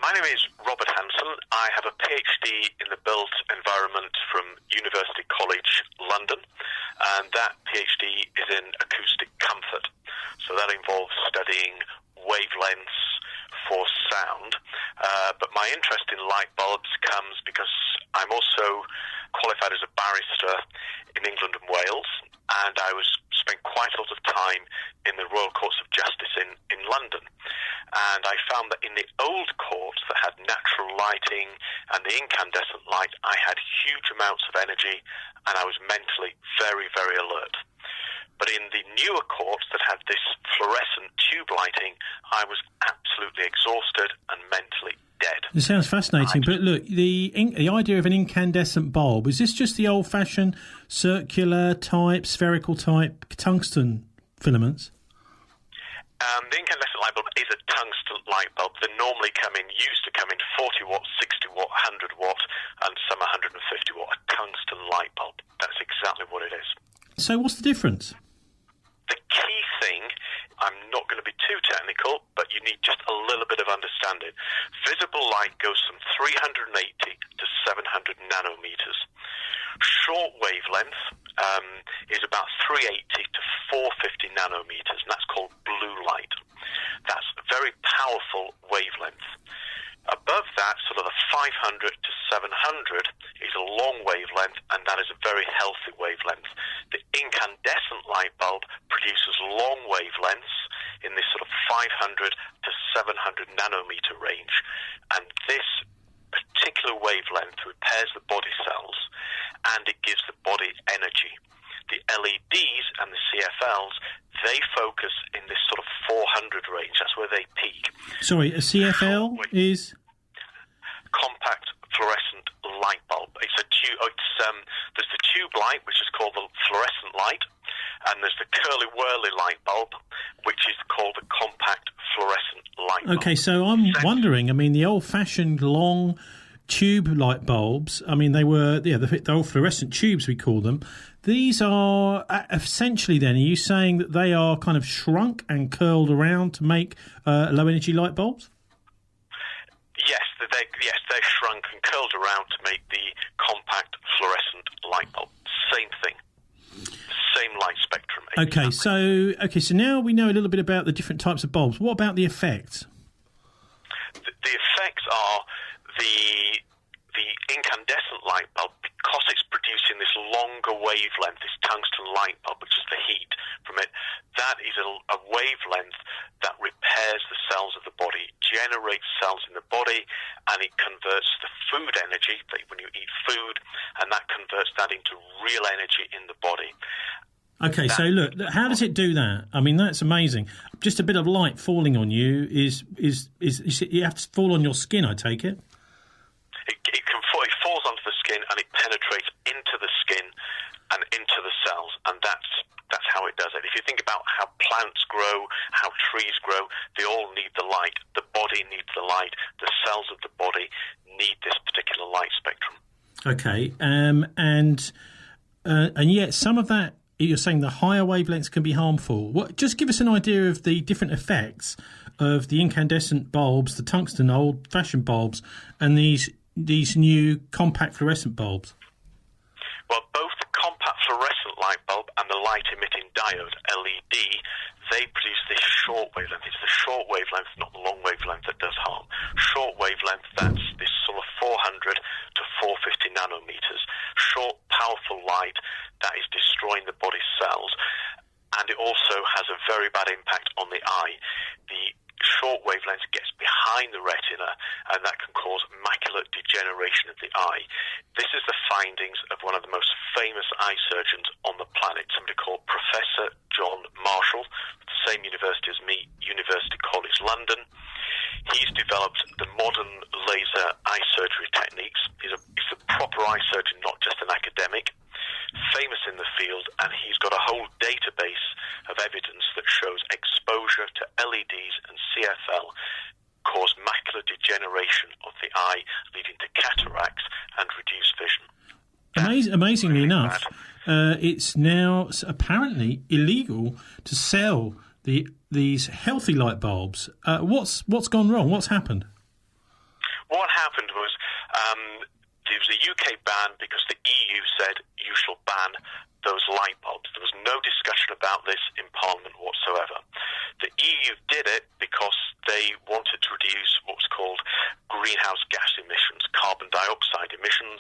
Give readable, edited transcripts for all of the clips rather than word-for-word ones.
My name is Robert Hanson. I have a PhD in the built environment from University College London, and that PhD is in acoustic comfort. So that involves studying wavelengths for sound. But my interest in light bulbs comes because I'm also qualified as a barrister in England and Wales, and I spent quite a lot of time in the Royal Courts of Justice in London. And I found that in the old courts that had natural lighting and the incandescent light, I had huge amounts of energy and I was mentally very, very alert. But in the newer courts that had this fluorescent tube lighting, I was absolutely exhausted and mentally dead. It sounds fascinating, but look, the idea of an incandescent bulb, is this just the old-fashioned circular type, spherical type, tungsten filaments? The incandescent light bulb is a tungsten light bulb. They normally used to come in 40 watt, 60 watt, 100 watt, and some 150 watt. A tungsten light bulb. That's exactly what it is. So what's the difference? The key thing, I'm not going to be too technical, but you need just a little bit of understanding. Visible light goes from 380 to 700 nanometers. Short wavelength is about 380 to 450 nanometers, and that's called blue light. That's a very powerful wavelength. Above that, sort of the 500 to 700 is a long wavelength, and that is a very healthy wavelength. The incandescent light bulb produces long wavelengths in this sort of 500 to 700 nanometer range, and this particular wavelength repairs the body cells, and it gives the body energy. The LEDs and the CFLs, they focus in this sort of 400 range. That's where they peak. Sorry, a CFL is? Compact fluorescent light bulb. It's a tube. There's the tube light, which is called the fluorescent light, and there's the curly-whirly light bulb, which is called the compact fluorescent light bulb. Okay, so I'm wondering, the old-fashioned long tube light bulbs, they were, the old fluorescent tubes, we call them. These are essentially, then, are you saying that they are kind of shrunk and curled around to make low-energy light bulbs? Yes, they're shrunk and curled around to make the compact fluorescent light bulb. Same thing. Same light spectrum. Okay, so now we know a little bit about the different types of bulbs. What about the effects? The effects are the incandescent light bulb, because it's producing this longer wavelength, this tungsten light bulb, which is the heat from it, that is a wavelength that repairs the cells of the body, generates cells in the body, and it converts the food energy, when you eat food, and that converts that into real energy in the body. Okay, so look, how does it do that? That's amazing. Just a bit of light falling on you is you have to fall on your skin, I take it? It falls onto the skin and it penetrates into the skin and into the cells, and that's how it does it. If you think about how plants grow, how trees grow, they all need the light. The body needs the light. The cells of the body need this particular light spectrum. Okay, and yet some of that, you're saying the higher wavelengths can be harmful. Just give us an idea of the different effects of the incandescent bulbs, the tungsten old-fashioned bulbs, and these new compact fluorescent bulbs. Well, both the compact fluorescent light bulb and the light-emitting diode, LED, they produce this short wavelength. It's the short wavelength, not the long wavelength, that does harm. Short wavelength, that's this sort of 400 to 450 nanometers. Short, powerful light that is destroying the body's cells. And it also has a very bad impact on the eye. The short wavelength gets behind the retina, and that can cause macular degeneration of the eye. This is the findings of one of the most famous eye surgeons on the planet, somebody called Professor John Marshall, at the same university as me, University College London. He's developed the modern laser eye surgery techniques. He's a proper eye surgeon, not just an academic, famous in the field, and he's got a whole database of evidence that shows exposure to LEDs and CFL cause macular degeneration of the eye, leading to cataracts and reduced vision. Amazingly enough, it's now apparently illegal to sell these healthy light bulbs. What's gone wrong? What's happened? what happened was there was a UK ban because the EU said you shall ban those light bulbs. There was no discussion about this in Parliament whatsoever. The EU did it because they wanted to reduce what's called greenhouse gas emissions, carbon dioxide emissions,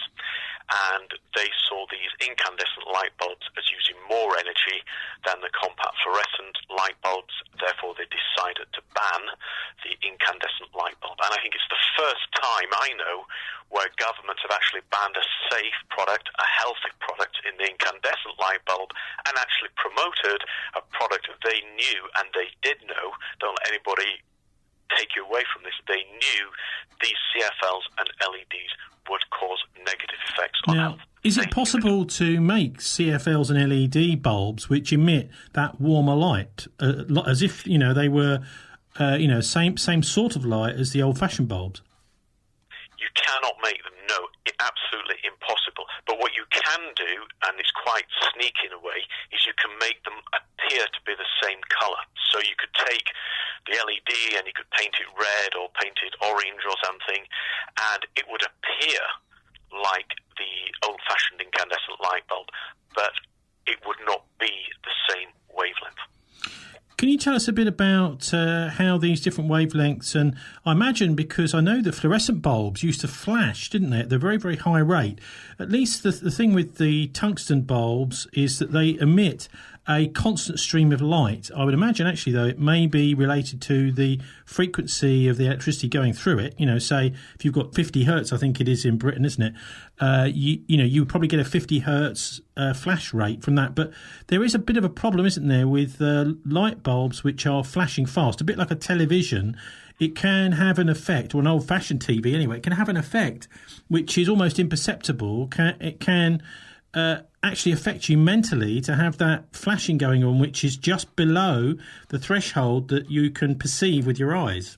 and they saw these incandescent light bulbs as using more energy than the compact fluorescent light bulbs. Therefore, they decided to ban the incandescent light bulb. And I think it's the first time I know where governments have actually banned a safe product, a healthy product in the incandescent light bulb, and actually promoted a product that they knew, and they did know, don't let anybody take you away from this, they knew these CFLs and LEDs would cause negative effects on health. Is it possible to make CFLs and LED bulbs which emit that warmer light, as if they were, same sort of light as the old-fashioned bulbs? You cannot make them. No, it's absolutely impossible. But what you can do, and it's quite sneaky in a way, is you can make them appear to be the same colour. So you could take the LED and you could paint it red or paint it orange or something, and it would appear like the old-fashioned incandescent light bulb, but it would not be the same wavelength. Can you tell us a bit about how these different wavelengths, and I imagine, because I know the fluorescent bulbs used to flash, didn't they, at a very, very high rate. At least the thing with the tungsten bulbs is that they emit a constant stream of light. I would imagine, actually, though, it may be related to the frequency of the electricity going through it. Say if you've got 50 hertz, I think it is in Britain, isn't it? You would probably get a 50 hertz flash rate from that. But there is a bit of a problem, isn't there, with light bulbs which are flashing fast, a bit like a television. It can have an effect, or an old-fashioned TV anyway, it can have an effect which is almost imperceptible. It can actually affect you mentally to have that flashing going on, which is just below the threshold that you can perceive with your eyes.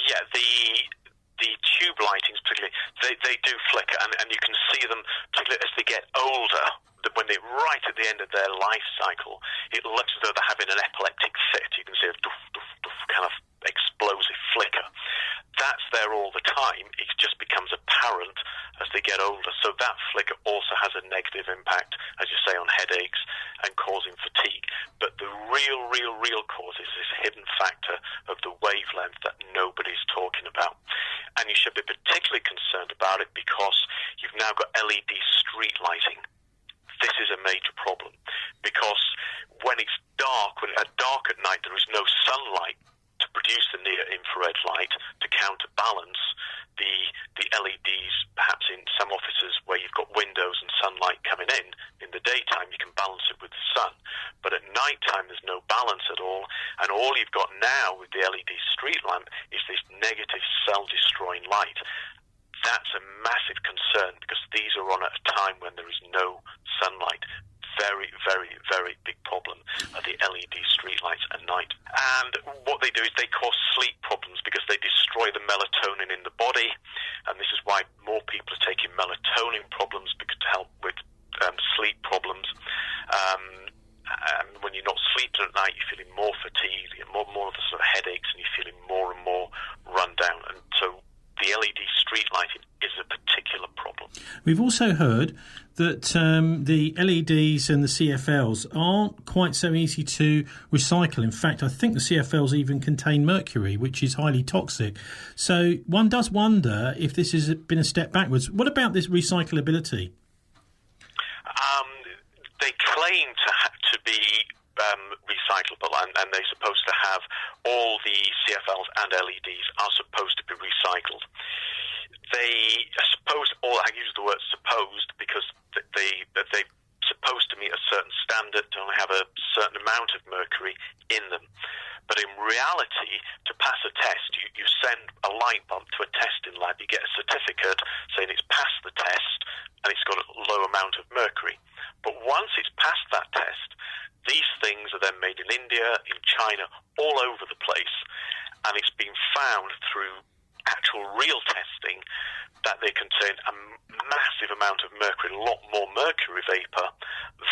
Yeah, the tube lightings particularly, they do flicker, and you can see them, particularly as they get older, when they're right at the end of their life cycle, it looks as though they're having an epileptic fit. You can see a doof, doof, doof kind of explosive flicker. That's there all the time. It just becomes apparent as they get older. So that flicker also has a negative impact, as you say, on headaches and causing fatigue. But the real cause is this hidden factor of the wavelength that nobody's talking about. And you should be particularly concerned about it because you've now got LED street lighting. This is a major problem because when it's dark, dark at night, there is no sunlight to produce the near-infrared light to counterbalance the LEDs, perhaps in some offices where you've got windows and sunlight coming in. In the daytime, you can balance it with the sun. But at night time, there's no balance at all. And all you've got now with the LED street lamp is this negative cell-destroying light. That's a massive concern because these are on at a time when there is no sunlight. Very, very, very big problem are the LED streetlights at night. And what they do is they cause sleep problems because they destroy the melatonin in the body. And this is why more people are taking melatonin problems to help with sleep problems. And when you're not sleeping at night, you're feeling more fatigued, you get more of the sort of headaches, and you're feeling more and more run down. And so the LED street lighting is a particular problem. We've also heard that the LEDs and the CFLs aren't quite so easy to recycle. In fact, I think the CFLs even contain mercury, which is highly toxic. So one does wonder if this has been a step backwards. What about this recyclability? They claim to be recyclable, and they're supposed to have all the CFLs and LEDs are supposed to be recycled. They are supposed, or I use the word supposed because they're supposed to meet a certain standard, to only have a certain amount of mercury in them. But in reality, to pass a test, you send a light bulb to a testing lab, you get a certificate saying it's passed the test and it's got a low amount of mercury. But once it's passed that test, these things are then made in India, in China, all over the place, and it's been found through actual real testing that they contain a massive amount of mercury, a lot more mercury vapor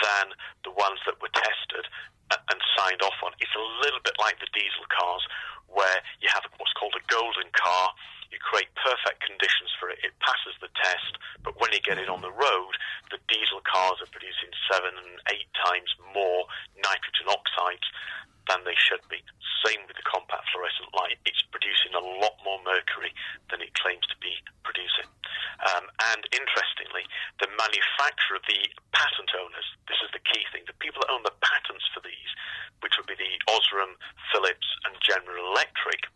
than the ones that were tested and signed off on. It's a little bit like the diesel cars, where you have what's called a golden car. you create perfect conditions for it, it passes the test, but when you get it on the road, the diesel cars are producing 7 and 8 times more nitrogen oxides than they should be. Same with the compact fluorescent light. It's producing a lot more mercury than it claims to be producing. And interestingly, the manufacturer, the patent owners, this is the key thing, the people that own the patents for these, which would be the Osram, Philips and General Electric,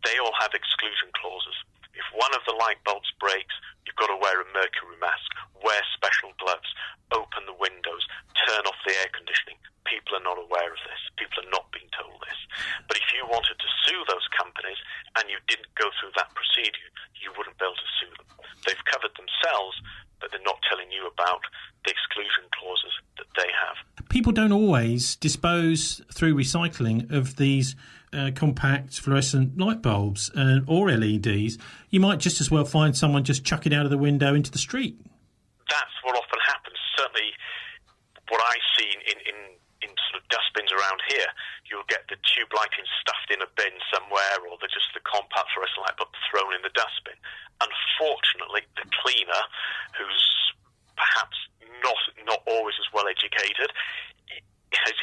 they all have exclusion clauses. If one of the light bulbs breaks, you've got to wear a mercury mask, wear special gloves, open the windows, turn off the air conditioning. People are not aware of this. People are not being told this. But if you wanted to sue those companies and you didn't go through that procedure, you wouldn't be able to sue them. They've covered themselves, but they're not telling you about the exclusion clauses that they have. People don't always dispose through recycling of these compact fluorescent light bulbs or LEDs. You might just as well find someone just chuck it out of the window into the street. That's what often happens. Certainly what I see in sort of dustbins around here, you'll get the tube lighting stuffed in a bin somewhere, or just the compact fluorescent light bulb thrown in the dustbin. Unfortunately, the cleaner, who's perhaps not always as well educated,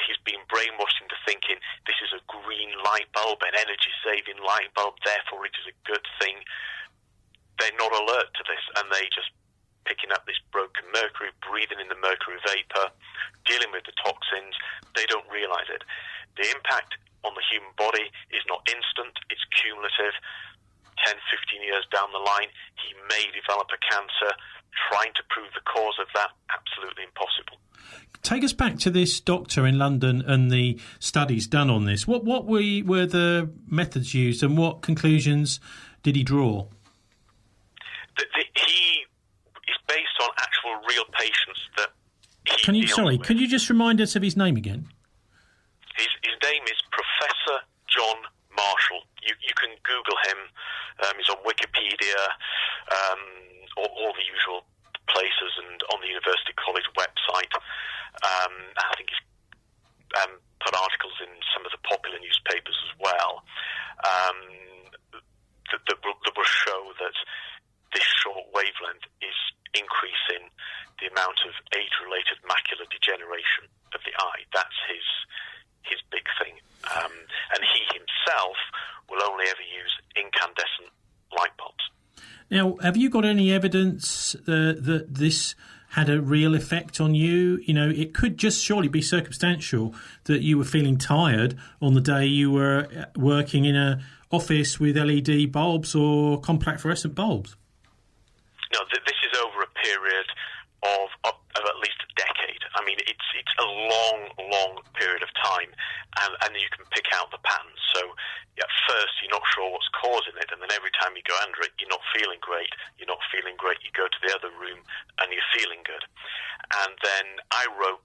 he's been brainwashed into thinking this is a green light bulb, an energy-saving light bulb, therefore it is a good thing. They're not alert to this, and they just picking up this broken mercury, breathing in the mercury vapor, dealing with the toxins. They don't realise it. The impact on the human body is not instant, it's cumulative. 10, 15 years down the line, he may develop a cancer. Trying to prove the cause of that, absolutely impossible. Take us back to this doctor in London and the studies done on this. What were the methods used, and what conclusions did he draw? He is based on actual real patients that he with. Could you just remind us of his name again? His name is Professor John Marshall. You can Google him. He's on Wikipedia, all the usual places, and on the University College website. I think he's put articles in some of the popular newspapers as well that will show that this short wavelength is increasing the amount of age-related macular degeneration of the eye. That's his big thing. And he himself will only ever use incandescent light bulbs. Now, have you got any evidence that this had a real effect on you? You know, it could just surely be circumstantial that you were feeling tired on the day you were working in an office with LED bulbs or compact fluorescent bulbs. No, this is over a period of at least a decade. I mean, it's a long period of time, and you can pick out the patterns. So at first you're not sure what's causing it, and then every time you go under it, you're not feeling great. You're not feeling great. You go to the other room, and you're feeling good. And then I wrote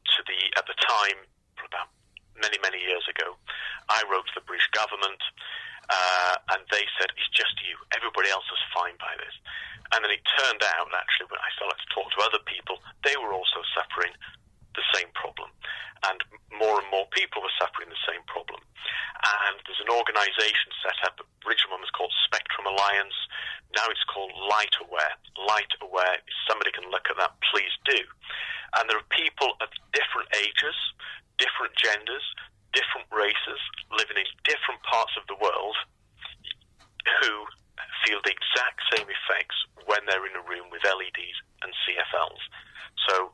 at the time, about many years ago, I wrote to the British government, and they said, it's just you. Everybody else is fine by this. And then it turned out, actually, when I started to talk to other people, they were also suffering the same problem. And more people were suffering the same problem. And there's an organisation set up, originally one was called Spectrum Alliance, now it's called Light Aware. Light Aware, if somebody can look at that, please do. And there are people of different ages, different genders, different races, living in different parts of the world who feel the exact same effects when they're in a room with LEDs and CFLs. So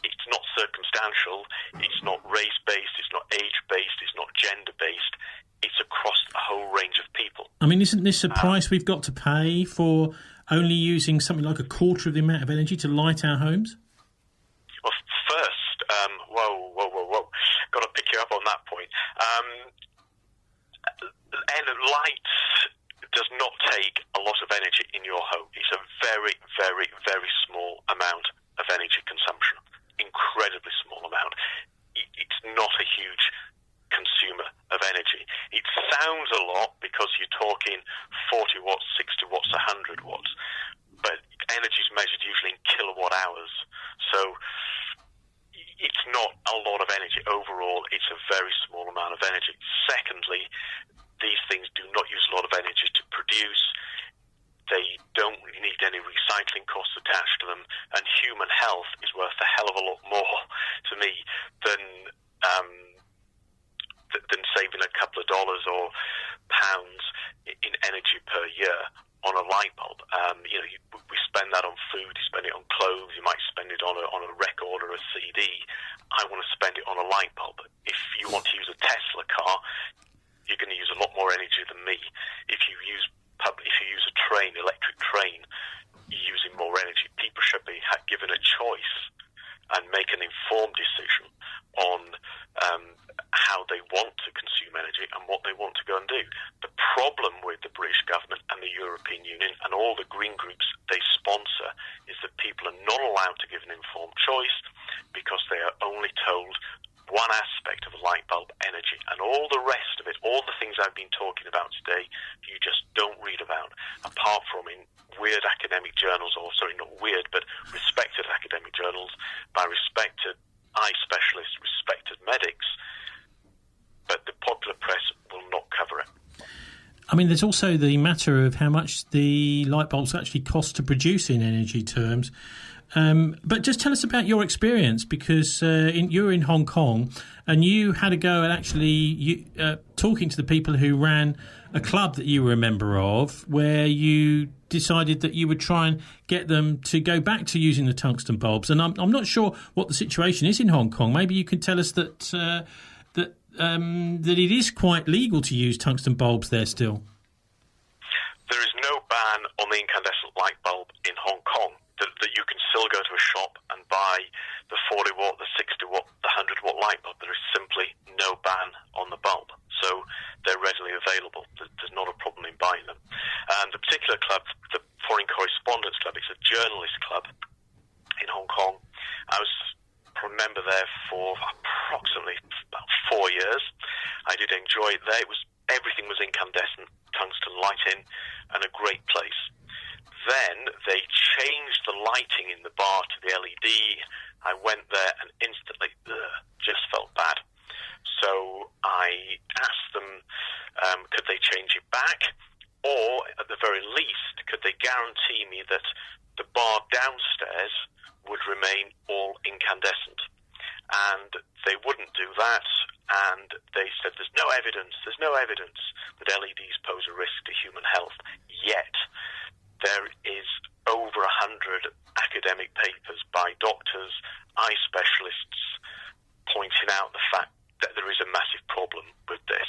it's not circumstantial, it's not race-based, it's not age-based, it's not gender-based, it's across a whole range of people. I mean, isn't this a price we've got to pay for only using something like a quarter of the amount of energy to light our homes? Well, first, whoa. Got to pick you up on that point. And light does not take a lot of energy in your home. It's a very, very, very small amount of energy consumption. Incredibly small amount. It's not a huge consumer of energy. It sounds a lot because you're talking 40 watts, 60 watts, 100 watts. But energy is measured usually in kilowatt hours. So it's not a lot of energy. Overall, it's a very small amount of energy. Secondly, these things do not use a lot of energy to produce. human health is worth a hell of a lot more to me than saving a couple of dollars or pounds in energy per year on a light bulb. We spend that on food, you spend it on clothes, you might spend it on a record or a CD. I want to spend it on a light bulb. If you want to use a Tesla car, you're going to use a lot more energy than me. If you use a train, electric train, you're using more energy. People should be given a choice and make an informed decision on how they want to consume energy and what they want to go and do. The problem with the British government and the European Union and all the green groups they sponsor is that people are not allowed to give an informed choice because they are only told one aspect of a light bulb, energy, and all the rest of it, all the things I've been talking about today, you just don't read about, apart from in weird academic journals, or sorry, not weird, but respected academic journals by respected eye specialists, respected medics, but the popular press will not cover it. I mean, there's also the matter of how much the light bulbs actually cost to produce in energy terms. But just tell us about your experience, because you were in Hong Kong and you had a go at actually talking to the people who ran a club that you were a member of, where you decided that you would try and get them to go back to using the tungsten bulbs. And I'm not sure what the situation is in Hong Kong. Maybe you can tell us that it is quite legal to use tungsten bulbs there still. There is no ban on the incandescent light bulb in Hong Kong. That you can still go to a shop and buy the 40 watt, the 60 watt, the 100 watt light bulb. There is simply no ban on the bulb. So they're readily available. There's not a problem in buying them. And the particular club, the Foreign Correspondence Club, it's a journalist club in Hong Kong. I was a member there for approximately about 4 years. I did enjoy it there. Everything was incandescent, tungsten lighting, and a great place. Then they changed the lighting in the bar to the LED. I went there and instantly just felt bad. So I asked them, could they change it back? Or, at the very least, could they guarantee me that the bar downstairs would remain all incandescent? And they wouldn't do that. And they said, there's no evidence that LEDs pose a risk to human health yet. There is over 100 academic papers by doctors, eye specialists, pointing out the fact that there is a massive problem with this.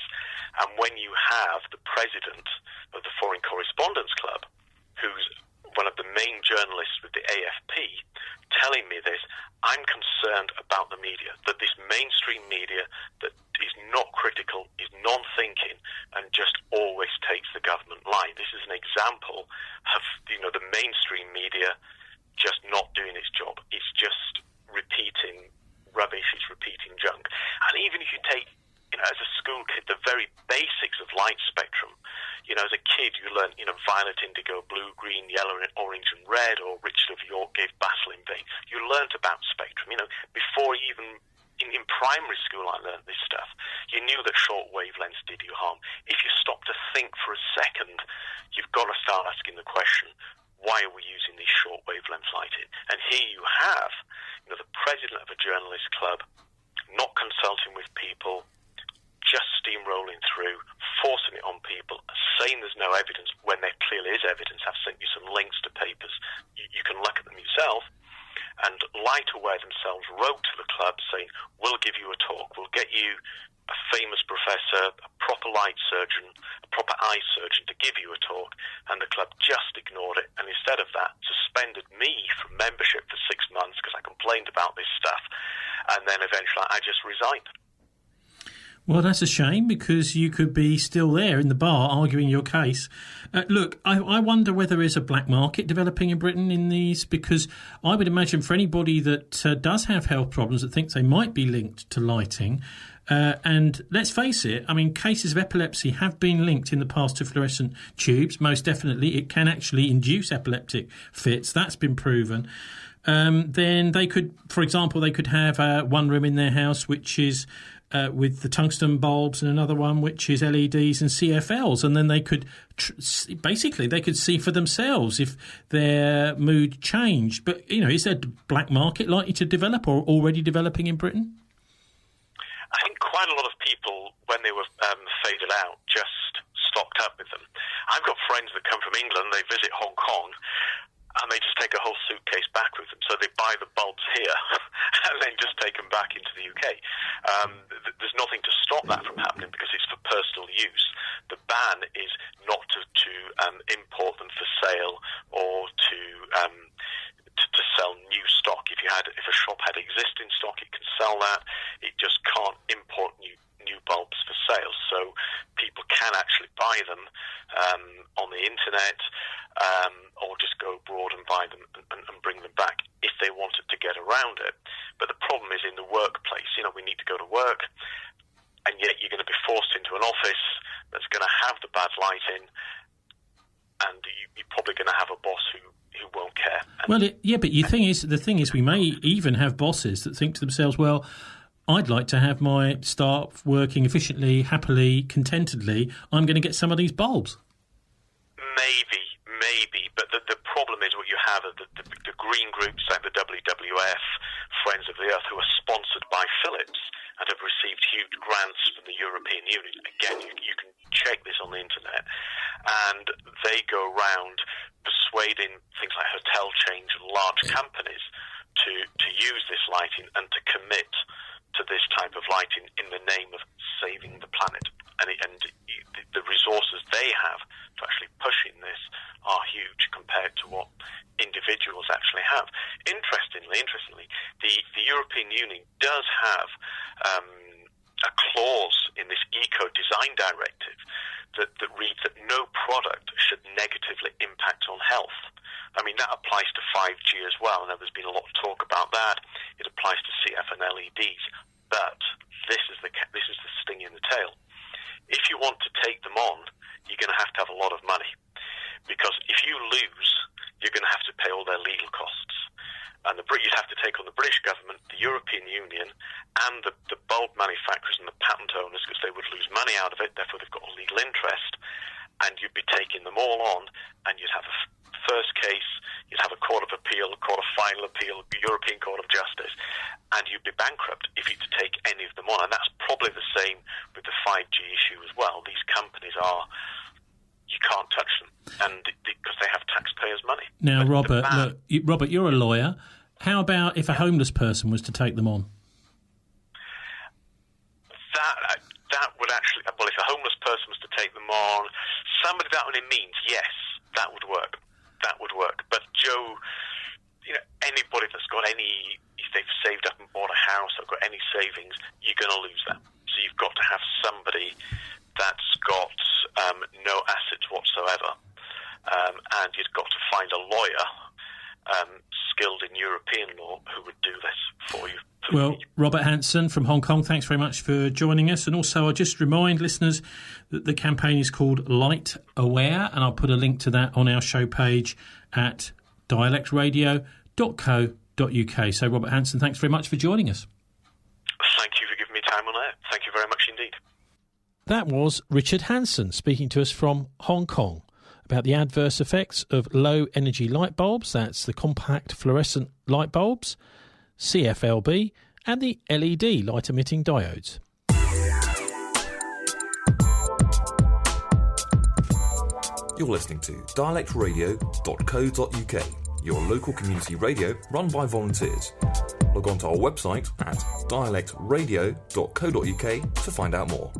And when you have the president of the Foreign Correspondence Club, who's one of the main journalists with the AFP, telling me this, I'm concerned about the media, that this mainstream media that is not critical, is non-thinking, and just always takes the government line. This is an example of, the mainstream media just not doing its job. It's just repeating rubbish, it's repeating junk. And even if you take, as a school kid, the very basics of light spectrum, as a kid you learn, violet, indigo, blue, green, yellow, orange and red, or Richard of York gave Basil in vain. You learnt about spectrum, before even in primary school I learned this stuff. You knew that short wavelengths did you harm. If you stop to think for a second, you've got to start asking the question, why are we using these short wavelength lighting? And here you have, the president of a journalist club not consulting with people, just steamrolling through, forcing it on people, saying there's no evidence when there clearly is evidence. I've sent you some links to papers. You can look at them yourself. And Lightaware themselves wrote to the club saying, we'll give you a talk, we'll get you a famous professor, a proper light surgeon, a proper eye surgeon to give you a talk, and the club just ignored it, and instead of that suspended me from membership for 6 months because I complained about this stuff, and then eventually I just resigned. Well, that's a shame, because you could be still there in the bar arguing your case. Look, I wonder whether there is a black market developing in Britain in these, because I would imagine for anybody that does have health problems that thinks they might be linked to lighting, and let's face it, I mean, cases of epilepsy have been linked in the past to fluorescent tubes. Most definitely, it can actually induce epileptic fits. That's been proven. Then they could, for example, have one room in their house which is with the tungsten bulbs, and another one which is LEDs and CFLs, and then they could basically they could see for themselves if their mood changed. But is there a black market likely to develop or already developing in Britain? I think quite a lot of people, when they were faded out, just stocked up with them. I've got friends that come from England, they visit Hong Kong, and they just take a whole suitcase back with them. So they buy the bulbs here and then just take them back into the UK. There's nothing to stop that from happening because it's for personal use. The ban is not to import them for sale or to sell new stock. If a shop had existing stock, it can sell that. It just can't import new bulbs for sale. So people can actually buy them on the internet, or just go abroad and buy them and bring them back if they wanted to get around it. But the problem is in the workplace. We need to go to work, and yet you're going to be forced into an office that's going to have the bad lighting, and you're probably going to have a boss who won't care. Well, but the thing is, we may even have bosses that think to themselves, well, I'd like to have my staff working efficiently, happily, contentedly. I'm going to get some of these bulbs. Maybe, but the problem is what you have are the green groups like the WWF, Friends of the Earth, who are sponsored by Philips and have received huge grants from the European Union. Again, you can check this on the internet, and they go around persuading things like hotel chains and large companies to use this lighting and to commit to this type of lighting in the name of saving the planet. And the resources they have to actually pushing this are huge compared to what individuals actually have. Interestingly, the European Union does have a clause in this eco-design directive that reads that no product should negatively impact on health. I mean, that applies to 5G as well. Now, there's been a lot of talk about that. It applies to CF and LEDs. But this is the sting in the tail. If you want to take them on, you're going to have a lot of money. Because if you lose, you're going to have to pay all their legal costs. And you'd have to take on the British government, the European Union, and the bulb manufacturers and the patent owners, because they would lose money out of it, therefore they've got a legal interest, and you'd be taking them all on, and you'd have a first case, you'd have a court of appeal, a court of final appeal, European Court of Justice, and you'd be bankrupt if you to take any of them on. And that's probably the same with the 5G issue as well. These companies you can't touch them, and because they have taxpayers' money. Now, Robert, you're a lawyer. How about if a homeless person was to take them on? That would actually, well, if a homeless person was to take them on, somebody that only means, yes, that would work. But Joe, anybody that's got if they've saved up and bought a house or got any savings, you're going to lose that. So you've got to have somebody that's got no assets whatsoever, and you've got to find a lawyer skilled in European law who would do this for you. Well, Robert Hanson from Hong Kong, thanks very much for joining us. And also, I'll just remind listeners that the campaign is called Light Aware, and I'll put a link to that on our show page at dialectradio.co.uk. So, Robert Hanson, thanks very much for joining us. Thank you for giving me time on air. Thank you very much indeed. That was Richard Hanson speaking to us from Hong Kong about the adverse effects of low-energy light bulbs. That's the compact fluorescent light bulbs, CFLB, and the LED light-emitting diodes. You're listening to dialectradio.co.uk, your local community radio run by volunteers. Log on to our website at dialectradio.co.uk to find out more.